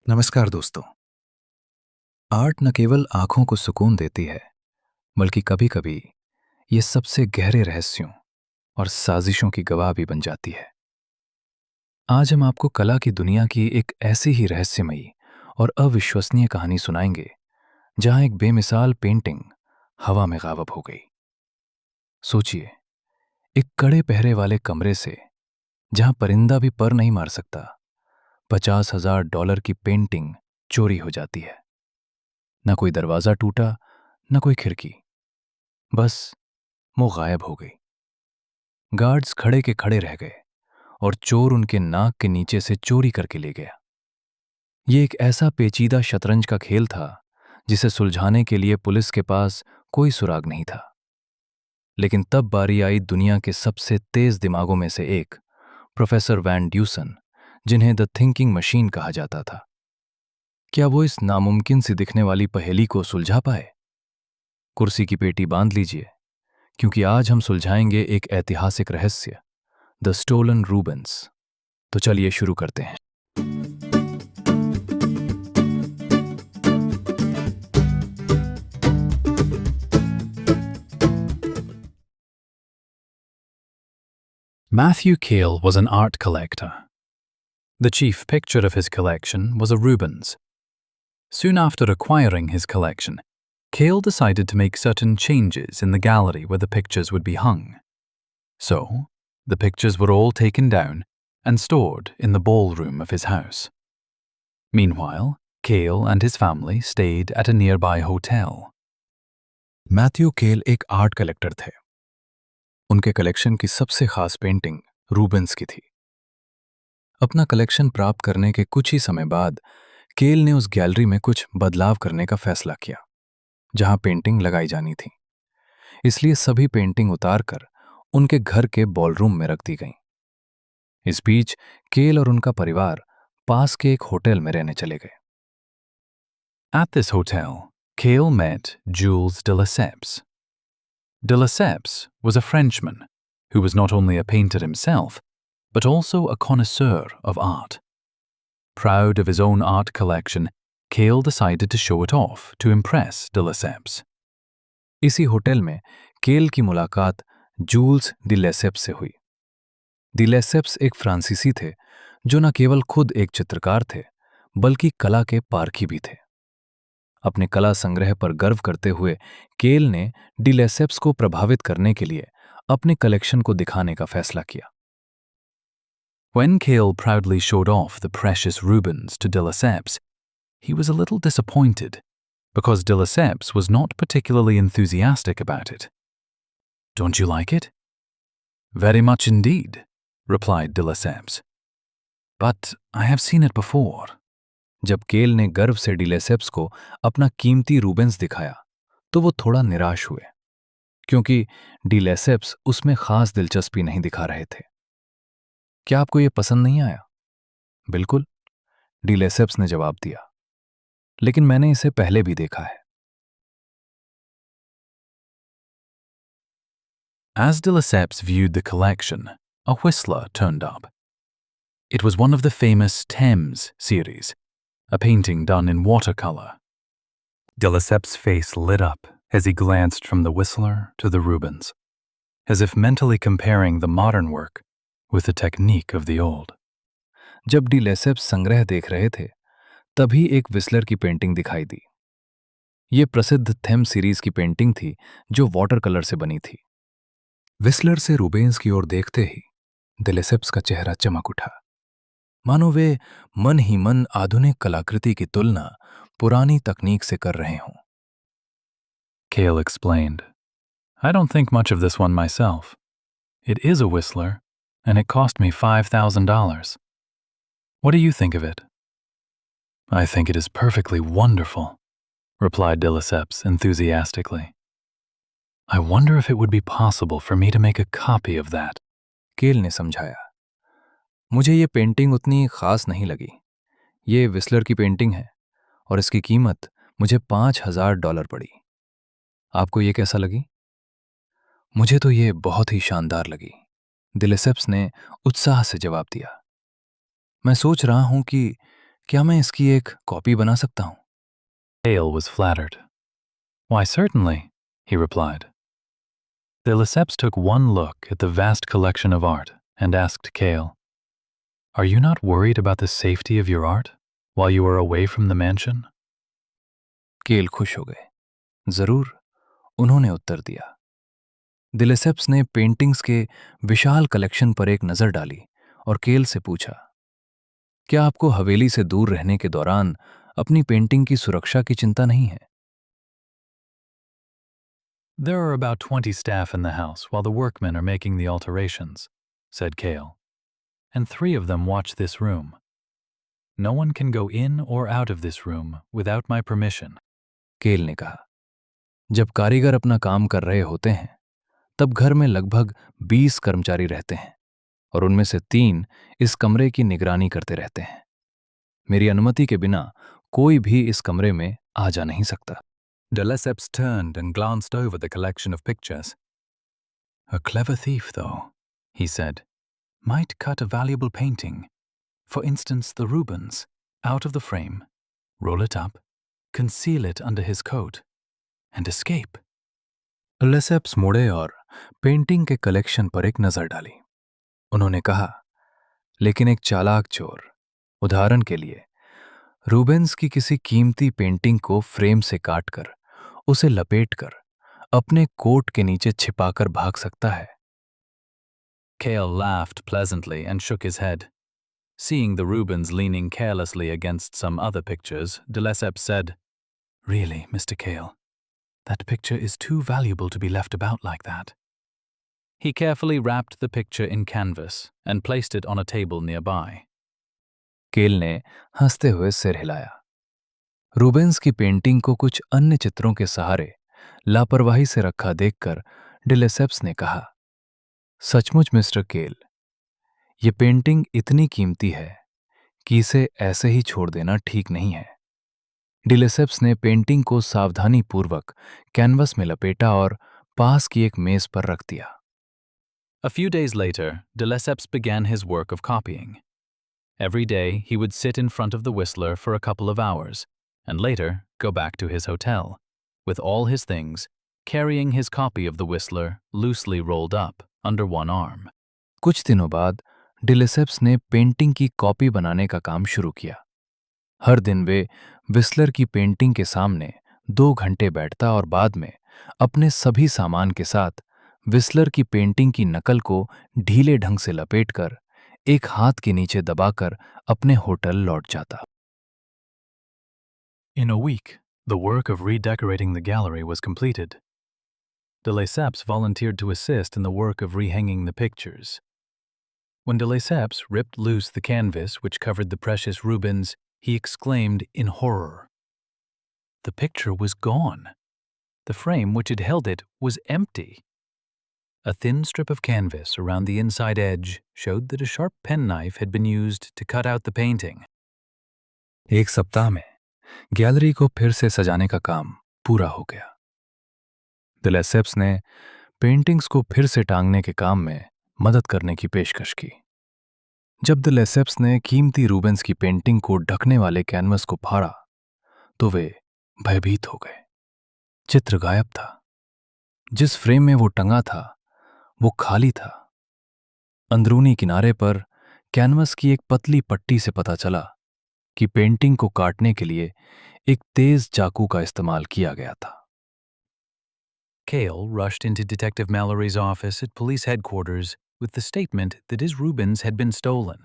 नमस्कार दोस्तों। आर्ट न केवल आंखों को सुकून देती है, बल्कि कभी-कभी ये सबसे गहरे रहस्यों और साजिशों की गवाह भी बन जाती है। आज हम आपको कला की दुनिया की एक ऐसी ही रहस्यमयी और अविश्वसनीय कहानी सुनाएंगे, जहां एक बेमिसाल पेंटिंग हवा में गायब हो गई। सोचिए, एक कड़े पहरे वाले कमरे से, जहां परिंदा भी पर नहीं मार सकता, $50,000 की पेंटिंग चोरी हो जाती है। न कोई दरवाजा टूटा, न कोई खिड़की, बस वो गायब हो गई। गार्ड्स खड़े के खड़े रह गए और चोर उनके नाक के नीचे से चोरी करके ले गया। ये एक ऐसा पेचीदा शतरंज का खेल था जिसे सुलझाने के लिए पुलिस के पास कोई सुराग नहीं था। लेकिन तब बारी आई दुनिया के सबसे तेज दिमागों में से एक, प्रोफेसर वैन ड्यूसन, जिन्हें द थिंकिंग मशीन कहा जाता था। क्या वो इस नामुमकिन सी दिखने वाली पहेली को सुलझा पाए? कुर्सी की पेटी बांध लीजिए, क्योंकि आज हम सुलझाएंगे एक ऐतिहासिक रहस्य, द स्टोलन रूबेंस। तो चलिए शुरू करते हैं। Matthew Cale was an art collector. The chief picture of his collection was a Rubens. Soon after acquiring his collection, Cale decided to make certain changes in the gallery where the pictures would be hung. So, the pictures were all taken down and stored in the ballroom of his house. Meanwhile, Cale and his family stayed at a nearby hotel. Matthew केल एक art collector थे। उनके collection की सबसे खास painting Rubens की थी। अपना कलेक्शन प्राप्त करने के कुछ ही समय बाद केल ने उस गैलरी में कुछ बदलाव करने का फैसला किया, जहां पेंटिंग लगाई जानी थी। इसलिए सभी पेंटिंग उतारकर उनके घर के बॉलरूम में रख दी गईं। इस बीच केल और उनका परिवार पास के एक होटल में रहने चले गए। At this hotel, Cale met Jules de Lesseps. De Lesseps was a Frenchman who was not only a painter himself, but also a connoisseur of art. Proud of his own art collection, Cale decided to show it off to impress de Lesseps. इसी hotel में केल की मुलाकात joules de Lesseps से हुई। De Lesseps एक फ्रांसीसी थे जो न केवल खुद एक चित्रकार थे, बल्कि कला के पारखी भी थे। अपने कला संग्रह पर गर्व करते हुए केल ने डी लेसेप्स को प्रभावित करने के लिए अपने कलेक्शन को दिखाने का फैसला किया। When Cale proudly showed off the precious Rubens to de Lesseps, he was a little disappointed because de Lesseps was not particularly enthusiastic about it. "Don't you like it?" "Very much indeed," replied de Lesseps. "But I have seen it before." जब केल ने गर्व से de Lesseps को अपना कीमती Rubens दिखाया, तो वो थोड़ा निराश हुए, क्योंकि डी लेसेप्स उसमें खास दिलचस्पी नहीं दिखा रहे थे। "क्या आपको ये पसंद नहीं आया?" "बिल्कुल," डी लेसेप्स ने जवाब दिया, "लेकिन मैंने इसे पहले भी देखा है।" As de Lesseps viewed the collection, a whistler turned up. It was one of the famous Thames series, a painting done in watercolor. De Lesseps' face lit up as he glanced from the whistler to the Rubens, as if mentally comparing the modern work with the technique of the old. जब de Lesseps संग्रह देख रहे थे, तभी एक whistler की painting दिखाई दी। ये प्रसिद्ध थेम सीरीज की पेंटिंग थी जो वाटर कलर से बनी थी। विस्लर से रूबेंस की ओर देखते ही डी लेसेप्स का चेहरा चमक उठा, मानो वे मन ही मन आधुनिक कलाकृति की तुलना पुरानी तकनीक से कर रहे हों। Cale explained, "I don't think much of this one myself. It is a Whistler, and it cost me $5,000. What do you think of it?" "I think it is perfectly wonderful," replied de Lesseps enthusiastically. "I wonder if it would be possible for me to make a copy of that." केल ने समझाया, "मुझे ये painting उतनी खास नहीं लगी। ये विस्लर की पेंटिंग है और इसकी कीमत मुझे $5,000 पड़ी। आपको ये कैसा लगी?" "मुझे तो ये बहुत ही शानदार लगी," डी लेसेप्स ने उत्साह से जवाब दिया। "मैं सोच रहा हूं कि क्या मैं इसकी एक कॉपी बना सकता हूँ? Cale was flattered. Why, certainly, he replied. De Lesseps took one look at the vast collection of art and asked Cale, "Are you not worried about the safety of your art while you are away from the mansion?" केल खुश हो गए। जरूर, उन्होंने उत्तर दिया। de Lesseps ने paintings के विशाल collection पर एक नजर डाली और केल से पूछा, क्या आपको हवेली से दूर रहने के दौरान अपनी पेंटिंग की सुरक्षा की चिंता नहीं है? "There are about 20 staff in the house while the workmen are making the alterations," said Cale, "and 3 of them watch this room. No one can go in or out of this room without my permission." केल ने कहा, जब कारीगर अपना काम कर रहे होते हैं तब घर में लगभग 20 कर्मचारी रहते हैं और उनमें से 3 इस कमरे की निगरानी करते रहते हैं। मेरी अनुमति के बिना कोई भी इस कमरे में आ जा नहीं सकता। De Lesseps turned and glanced over the collection of pictures. "A clever thief, though," he said, "might cut a valuable painting, for instance the Rubens, out of the frame, roll it up, conceal it under his coat, and escape." Lesseps मुड़े और painting के collection पर एक नजर डाली। उन्होंने कहा, लेकिन एक चालाक चोर, उदाहरण के लिए, रूबेंस की किसी कीमती पेंटिंग को फ्रेम से काटकर, उसे लपेटकर, अपने कोट के नीचे छिपाकर भाग सकता है। Cale laughed pleasantly and shook his head. Seeing the Rubens leaning carelessly against some other pictures, de Lesseps said, "Really, Mr. Cale, that picture is too valuable to be left about like that." He carefully wrapped the picture in canvas and placed it on a table nearby. केल ने हंसते हुए सिर हिलाया। Rubens की painting को कुछ अन्य चित्रों के सहारे लापरवाही से रखा देखकर de Lesseps ने कहा, सचमुच मिस्टर केल, ये पेंटिंग इतनी कीमती है कि इसे ऐसे ही छोड़ देना ठीक नहीं है। de Lesseps ने पेंटिंग को सावधानी पूर्वक कैनवस में लपेटा और पास की एक मेज पर रख दिया। A few days later, de Lesseps began his work of copying. Every day he would sit in front of the Whistler for a couple of hours, and later go back to his hotel, with all his things, carrying his copy of the Whistler loosely rolled up under one arm. कुछ दिनों बाद de Lesseps ने painting की copy बनाने का काम शुरू किया। हर दिन वे विस्लर की पेंटिंग के सामने 2 घंटे बैठता और बाद में अपने सभी सामान के साथ विस्लर की पेंटिंग की नकल को ढीले ढंग से लपेटकर एक हाथ के नीचे दबाकर अपने होटल लौट जाता। In a week, the work of redecorating the gallery was completed. De Lesseps volunteered to assist in the work of rehanging the pictures. When de Lesseps ripped loose the canvas which covered the precious Rubens, he exclaimed in horror. The picture was gone. The frame which had held it was empty. A thin strip of canvas around the inside edge showed that a sharp penknife had been used to cut out the painting. एक सप्ताह में gallery को फिर से सजाने का काम पूरा हो गया। de Lesseps ने पेंटिंग्स को फिर से टांगने के काम में मदद करने की पेशकश की। जब de Lesseps ने कीमती रूबेंस की पेंटिंग को ढकने वाले कैनवस को फाड़ा, तो वे भयभीत हो गए। चित्र गायब था। जिस फ्रेम में वो टंगा था, वो खाली था। अंदरूनी किनारे पर कैनवस की एक पतली पट्टी से पता चला कि पेंटिंग को काटने के लिए एक तेज चाकू का इस्तेमाल किया गया था। Cale rushed into Detective Mallory's office at police headquarters with the statement that his Rubens had been stolen.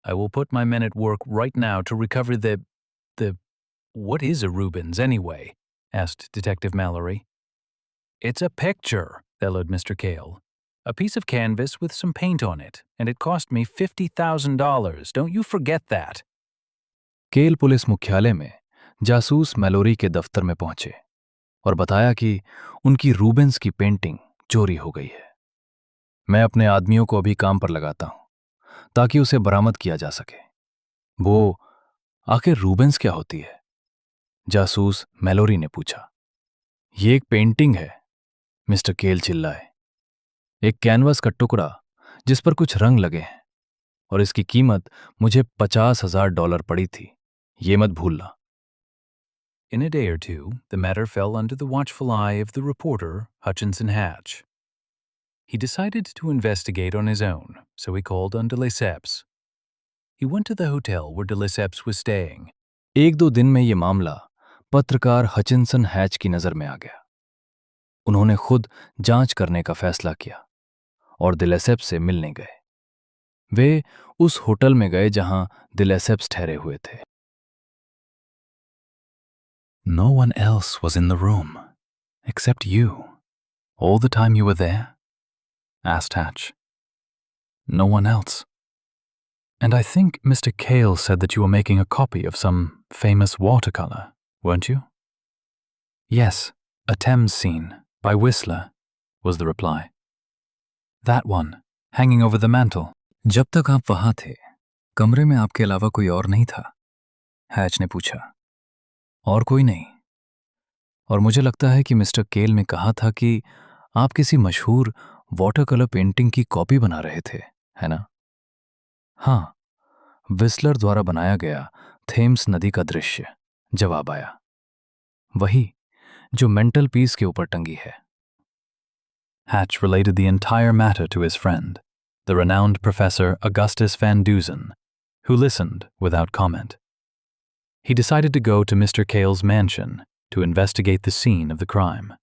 "I will put my men at work right now to recover the... What is a Rubens, anyway?" asked Detective Mallory. "It's a picture," bellowed Mr. Cale. "A piece of canvas with some paint on it, and it cost me $50,000. Don't you forget that." केल police मुख्यालय में जासूस Malory के दफ्तर में पहुंचे और बताया कि उनकी रूबेंस की पेंटिंग चोरी हो गई है। मैं अपने आदमियों को अभी काम पर लगाता हूं ताकि उसे बरामद किया जा सके। वो आखिर रूबेंस क्या होती है? जासूस मैलोरी ने पूछा। ये एक पेंटिंग है, मिस्टर केल चिल्लाए। एक कैनवस का टुकड़ा जिस पर कुछ रंग लगे हैं और इसकी कीमत मुझे $50,000 पड़ी थी, ये मत भूलना। In a day or two, the matter fell under the watchful eye of the reporter, Hutchinson Hatch. He decided to investigate on his own, so he called on de Lesseps. He went to the hotel where de Lesseps was staying. एक दो दिन में ये मामला पत्रकार Hutchinson hatch की नजर में आ गया। उन्होंने खुद जांच करने का फैसला किया और de Lesseps से मिलने गए। वे उस होटल में गए जहां de Lesseps ठहरे हुए थे। No one else was in the room, except you. All the time you were there? Asked Hatch. No one else. And I think Mr. Cale said that you were making a copy of some famous watercolor, weren't you? Yes, a Thames scene, by Whistler, was the reply. That one, hanging over the mantel. जब तक आप वहां थे, कमरे में आपके अलावा कोई और नहीं था? हैच ने पूछा। और कोई नहीं। और मुझे लगता है कि मिस्टर केल ने कहा था कि आप किसी मशहूर वाटर कलर पेंटिंग की कॉपी बना रहे थे, है ना? हाँ, विस्लर द्वारा बनाया गया थेम्स नदी का दृश्य, जवाब आया। वही जो मेंटल पीस के ऊपर टंगी है। Hatch related the entire matter to his friend, the renowned professor Augustus Van Dusen, who listened without comment. He decided to go to Mr. Cale's mansion to investigate the scene of the crime.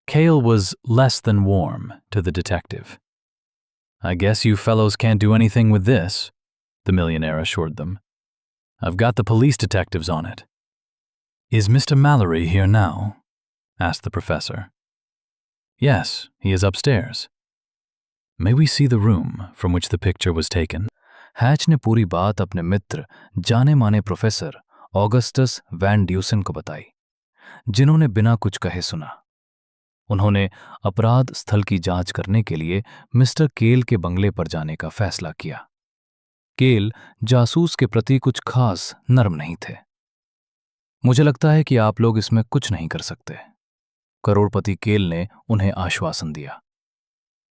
Cale was less than warm to the detective. I guess you fellows can't do anything with this, the millionaire assured them. I've got the police detectives on it. Is Mr. Mallory here now? Asked the professor. Yes, he is upstairs. May we see the room from which the picture was taken? Hatch ने पूरी बात अपने मित्र जाने माने professor Augustus van Dussen को बताई, जिन्होंने बिना कुछ कहे सुना। उन्होंने अपराध स्थल की जांच करने के लिए मिस्टर केल के बंगले पर जाने का फैसला किया। केल जासूस के प्रति कुछ खास नर्म नहीं थे। मुझे लगता है कि आप लोग इसमें कुछ नहीं कर सकते, करोड़पति केल ने उन्हें आश्वासन दिया।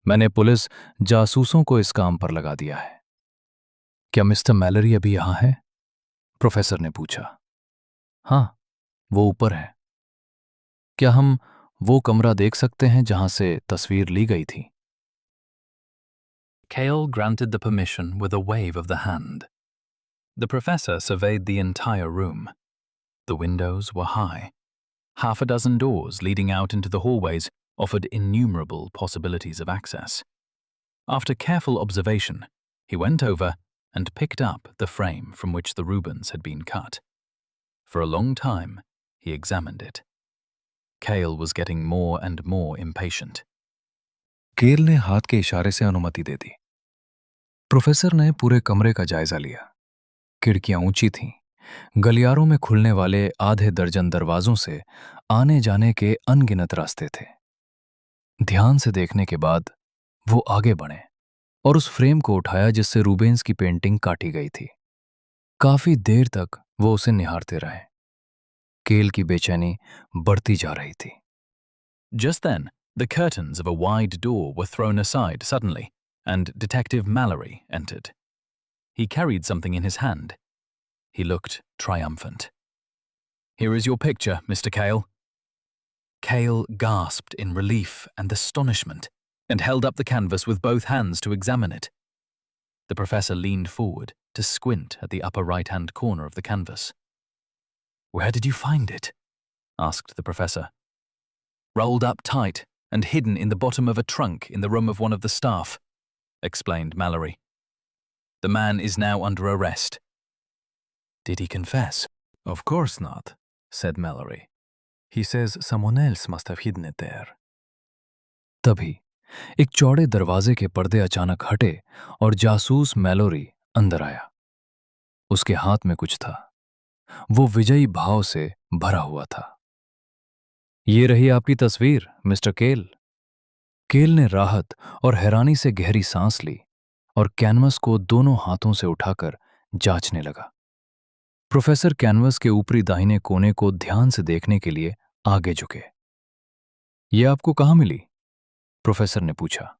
मैंने पुलिस जासूसों को इस काम पर लगा दिया है। क्या मिस्टर मैलरी अभी यहां है? प्रोफेसर ने पूछा। हाँ, वो ऊपर है। क्या हम वो कमरा देख सकते हैं जहां से तस्वीर ली गई थी? Cale granted the permission with a wave of the hand. The professor surveyed the entire room. The windows were high. Half a dozen doors leading out into the hallways offered innumerable possibilities of access. After careful observation, he went over and picked up the frame from which the Rubens had been cut. For a long time, he examined it. Cale was getting more and more impatient. केल ने हाथ के इशारे से अनुमति दे दी। Professor ने पूरे कमरे का जायजा लिया। खिड़कियां ऊंची थीं, गलियारों में खुलने वाले आधे दर्जन दरवाजों से आने जाने के अनगिनत रास्ते थे। ध्यान से देखने के बाद वो आगे बढ़े और उस फ्रेम को उठाया जिससे रूबेन्स की पेंटिंग काटी गई थी। काफी देर तक वो उसे निहारते रहे। केल की बेचैनी बढ़ती जा रही थी। Just then, the curtains of a wide door were thrown aside suddenly, and Detective Mallory entered. He carried something in his hand. He looked triumphant. Here is your picture, Mr. Cale. Cale gasped in relief and astonishment and held up the canvas with both hands to examine it. The professor leaned forward to squint at the upper right-hand corner of the canvas. Where did you find it? Asked the professor. Rolled up tight and hidden in the bottom of a trunk in the room of one of the staff, explained Mallory. The man is now under arrest. Did he confess? Of course not, said Mallory. He says someone else must have hidden it there. तभी एक चौड़े दरवाजे के पर्दे अचानक हटे और जासूस मैलोरी अंदर आया। उसके हाथ में कुछ था। वो विजयी भाव से भरा हुआ था। ये रही आपकी तस्वीर, मिस्टर केल। केल ने राहत और हैरानी से गहरी सांस ली और कैनवस को दोनों हाथों से उठाकर जांचने लगा। प्रोफेसर कैनवस के ऊपरी दाहिने कोने को ध्यान से देखने के लिए आगे झुके। ये आपको कहाँ मिली? प्रोफेसर ने पूछा।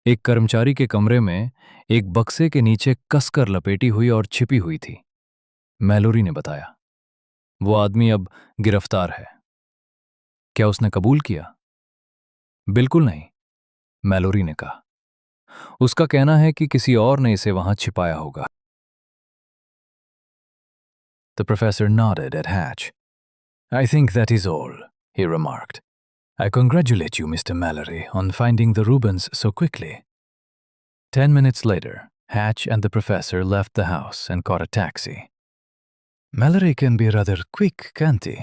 एक कर्मचारी के कमरे में एक बक्से के नीचे कसकर लपेटी हुई और छिपी हुई थी। मैलोरी ने बताया, वो आदमी अब गिरफ्तार है। क्या उसने कबूल किया? बिल्कुल नहीं, मैलोरी ने कहा। उसका कहना है कि किसी और ने इसे वहां छिपाया होगा। The professor nodded at Hatch. I think that is all, he remarked. I congratulate you, Mr. Mallory, on finding the Rubens so quickly. 10 minutes later, Hatch and the professor left the house and caught a taxi. Mallory can be rather quick, can't he?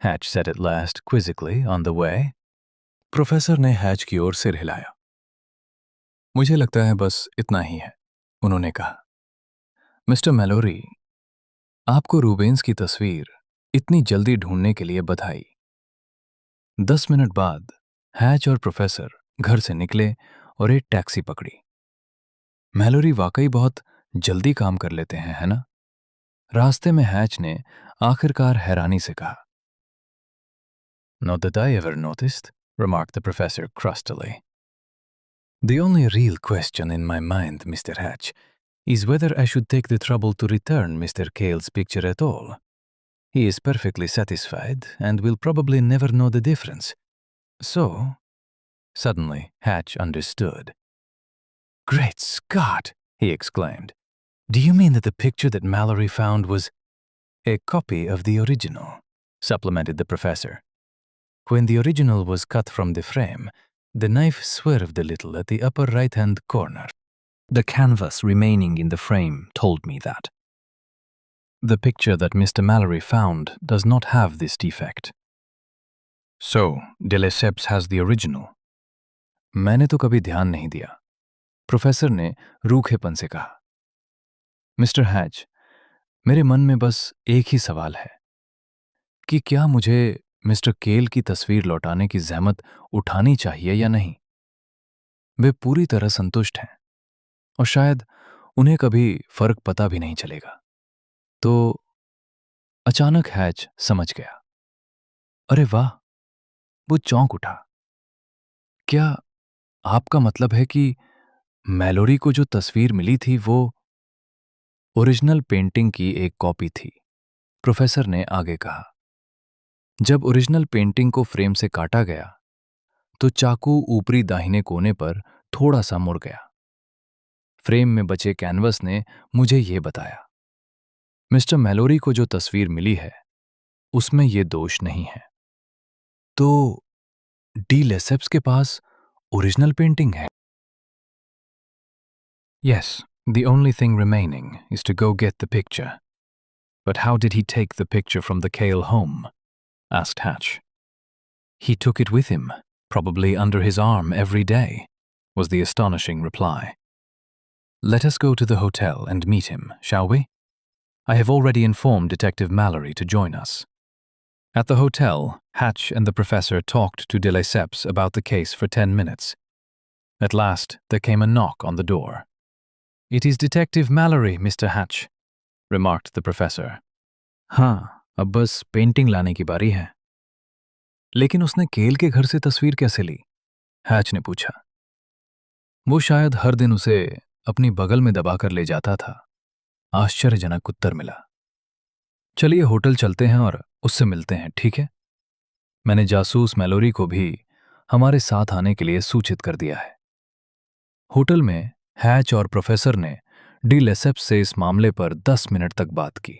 Hatch said at last, quizzically, on the way. Professor ने hatch की ओर सिर हिलाया। मुझे लगता है बस इतना ही है, उन्होंने कहा। मिस्टर मैलोरी, आपको रूबेन्स की तस्वीर इतनी जल्दी ढूंढने के लिए बधाई। 10 मिनट बाद हैच और प्रोफेसर घर से निकले और एक टैक्सी पकड़ी। मैलोरी वाकई बहुत जल्दी काम कर लेते हैं, है ना? रास्ते में हैच ने आखिरकार हैरानी से कहा। Not that I ever noticed, remarked the professor crustily. The only real question in my mind, Mr. Hatch, is whether I should take the trouble to return Mr. Cale's picture at all. He is perfectly satisfied and will probably never know the difference. So, suddenly, Hatch understood. Great Scott! He exclaimed. Do you mean that the picture that Mallory found was a copy of the original? Supplemented the professor. When the original was cut from the frame, the knife swerved a little at the upper right-hand corner. The canvas remaining in the frame told me that. The picture that Mr. Mallory found does not have this defect. So, de Lesseps has the original. मैंने तो कभी ध्यान नहीं दिया, professor ने रूखेपन से कहा। Mister hatch, मेरे मन में बस एक ही सवाल है कि क्या मुझे मिस्टर केल की तस्वीर लौटाने की ज़हमत उठानी चाहिए या नहीं। वे पूरी तरह संतुष्ट हैं और शायद उन्हें कभी फर्क पता भी नहीं चलेगा। तो अचानक हैच समझ गया। अरे वाह, वो चौंक उठा। क्या आपका मतलब है कि मैलोरी को जो तस्वीर मिली थी वो ओरिजिनल पेंटिंग की एक कॉपी थी? प्रोफेसर ने आगे कहा। जब ओरिजिनल पेंटिंग को फ्रेम से काटा गया तो चाकू ऊपरी दाहिने कोने पर थोड़ा सा मुड़ गया। फ्रेम में बचे कैनवस ने मुझे ये बताया। मिस्टर मैलोरी को जो तस्वीर मिली है उसमें ये दोष नहीं है। तो डी लेसेप्स के पास ओरिजिनल पेंटिंग है? Yes, the only thing remaining is to go get the picture. But how did he take the picture from the Cale home? Asked Hatch. He took it with him, probably under his arm every day, was the astonishing reply. Let us go to the hotel and meet him, shall we? I have already informed Detective Mallory to join us. At the hotel, Hatch and the professor talked to de Lesseps about the case for 10 minutes. At last, there came a knock on the door. It is Detective Mallory, Mr. Hatch, remarked the professor. हाँ, अब बस painting लाने की बारी है। लेकिन उसने केल के घर से तस्वीर कैसे ली? हैच ने पूछा। वो शायद हर दिन उसे अपनी बगल में दबाकर ले जाता था। आश्चर्यजनक उत्तर मिला। चलिए होटल चलते हैं और उससे मिलते हैं, ठीक है? मैंने जासूस मैलोरी को भी हमारे साथ आने के लिए सूचित कर दिया है। होटल में हैच और प्रोफेसर ने डी लेसेप्स से इस मामले पर 10 मिनट तक बात की।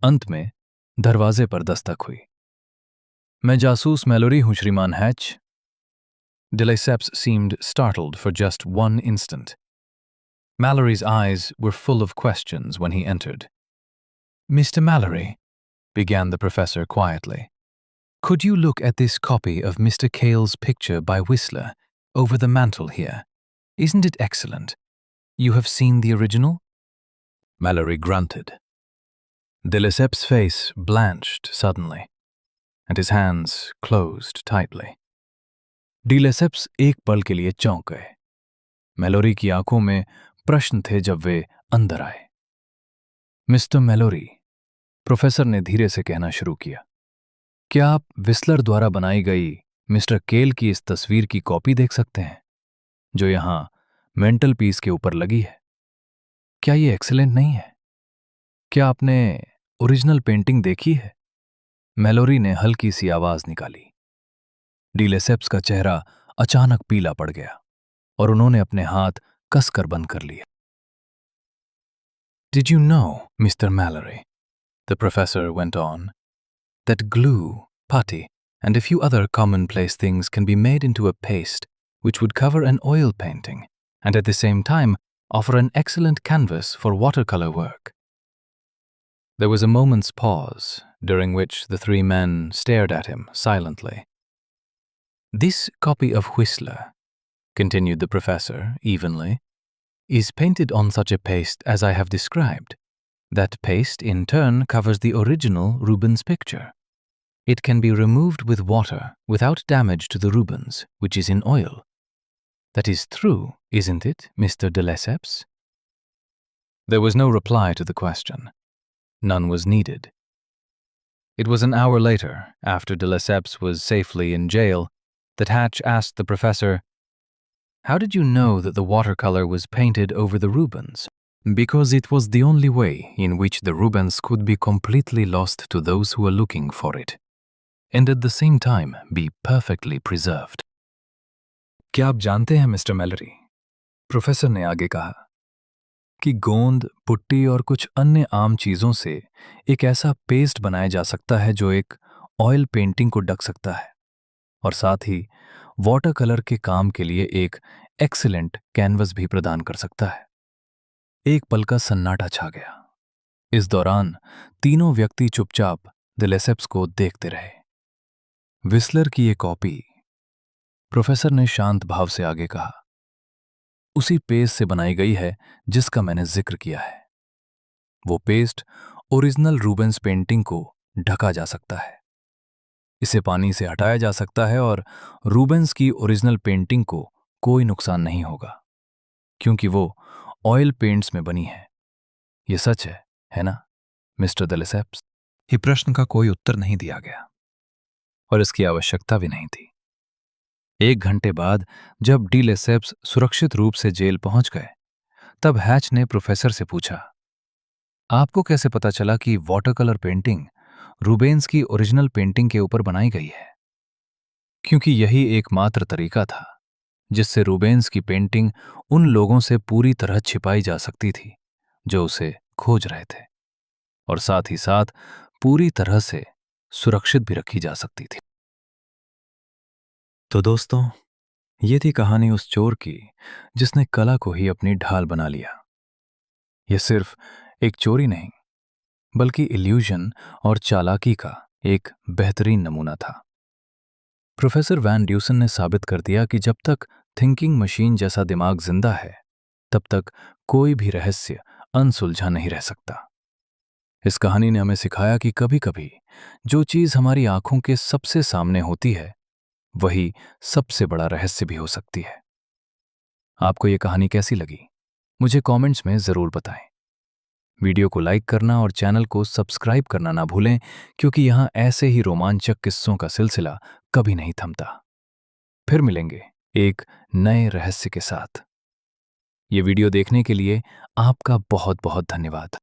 अंत में दरवाजे पर दस्तक हुई। मैं जासूस मैलोरी हूं, श्रीमान hatch. De Lesseps seemed startled for just one instant. Mallory's eyes were full of questions when he entered. Mr. Mallory, began the professor quietly, could you look at this copy of Mr. Cale's picture by Whistler over the mantel here? Isn't it excellent? You have seen the original? Mallory grunted. De Lesseps' face blanched suddenly, and his hands closed tightly. De Lesseps एक पल के लिए चौंक गए। Malory की आंखों में प्रश्न थे जब वे अंदर आए। मिस्टर मैलोरी, प्रोफेसर ने धीरे से कहना शुरू किया, क्या आप विस्लर द्वारा बनाई गई मिस्टर केल की इस तस्वीर की कॉपी देख सकते हैं जो यहां मेंटल पीस के ऊपर लगी है। क्या ये एक्सीलेंट नहीं है? क्या आपने ओरिजिनल पेंटिंग देखी है? मैलोरी ने हल्की सी आवाज निकाली। डी लेसेप्स का चेहरा अचानक पीला पड़ गया और उन्होंने अपने हाथ कसकर बंद कर लिए। Did you know, Mr. Mallory, the professor went on, that glue, putty, and a few other commonplace things can be made into a paste which would cover an oil painting and at the same time offer an excellent canvas for watercolor work. There was a moment's pause, during which the three men stared at him silently. This copy of Whistler, continued the professor evenly, is painted on such a paste as I have described. That paste, in turn, covers the original Rubens picture. It can be removed with water without damage to the Rubens, which is in oil. That is true, isn't it, Mr. de Lesseps? There was no reply to the question. None was needed. It was an hour later, after de Lesseps was safely in jail, that Hatch asked the professor, "How did you know that the watercolor was painted over the Rubens?" "Because it was the only way in which the Rubens could be completely lost to those who were looking for it, and at the same time be perfectly preserved." क्या आप जानते हैं mister Malory, professor ने आगे कहा, कि गोंद, putty और कुछ अन्य आम चीजों से एक ऐसा पेस्ट बनाया जा सकता है जो एक ऑयल पेंटिंग को ढक सकता है और साथ ही वाटर कलर के काम के लिए एक एक्सीलेंट कैनवस भी प्रदान कर सकता है। एक पल का सन्नाटा छा गया। इस दौरान तीनों व्यक्ति चुपचाप द लेसेप्स को देखते रहे। विस्लर की ये कॉपी, प्रोफेसर ने शांत भाव से आगे कहा, उसी पेस्ट से बनाई गई है जिसका मैंने जिक्र किया है। वो पेस्ट ओरिजिनल रूबेंस पेंटिंग को ढका जा सकता है। इसे पानी से हटाया जा सकता है और रूबेंस की ओरिजिनल पेंटिंग को कोई नुकसान नहीं होगा, क्योंकि वो ऑयल पेंट्स में बनी है। ये सच है ना, मिस्टर द लेसेप्स? ये प्रश्न का कोई उत्तर नहीं दिया गया और इसकी आवश्यकता भी नहीं थी। 1 घंटे बाद जब डी लेसेप्स सुरक्षित रूप से जेल पहुंच गए, तब हैच ने प्रोफेसर से पूछा, आपको कैसे पता चला कि वाटर कलर पेंटिंग रूबेंस की ओरिजिनल पेंटिंग के ऊपर बनाई गई है? क्योंकि यही एकमात्र तरीका था जिससे रूबेंस की पेंटिंग उन लोगों से पूरी तरह छिपाई जा सकती थी जो उसे खोज रहे थे, और साथ ही साथ पूरी तरह से सुरक्षित भी रखी जा सकती थी। तो दोस्तों, ये थी कहानी उस चोर की जिसने कला को ही अपनी ढाल बना लिया। यह सिर्फ एक चोरी नहीं, बल्कि इल्यूजन और चालाकी का एक बेहतरीन नमूना था। प्रोफेसर वैन ड्यूसन ने साबित कर दिया कि जब तक थिंकिंग मशीन जैसा दिमाग जिंदा है, तब तक कोई भी रहस्य अनसुलझा नहीं रह सकता। इस कहानी ने हमें सिखाया कि कभी-कभी जो चीज हमारी आंखों के सबसे सामने होती है, वही सबसे बड़ा रहस्य भी हो सकती है। आपको ये कहानी कैसी लगी? मुझे कमेंट्स में जरूर बताएं। वीडियो को लाइक करना और चैनल को सब्सक्राइब करना ना भूलें, क्योंकि यहाँ ऐसे ही रोमांचक किस्सों का सिलसिला कभी नहीं थमता। फिर मिलेंगे एक नए रहस्य के साथ। ये वीडियो देखने के लिए आपका बहुत बहुत धन्यवाद।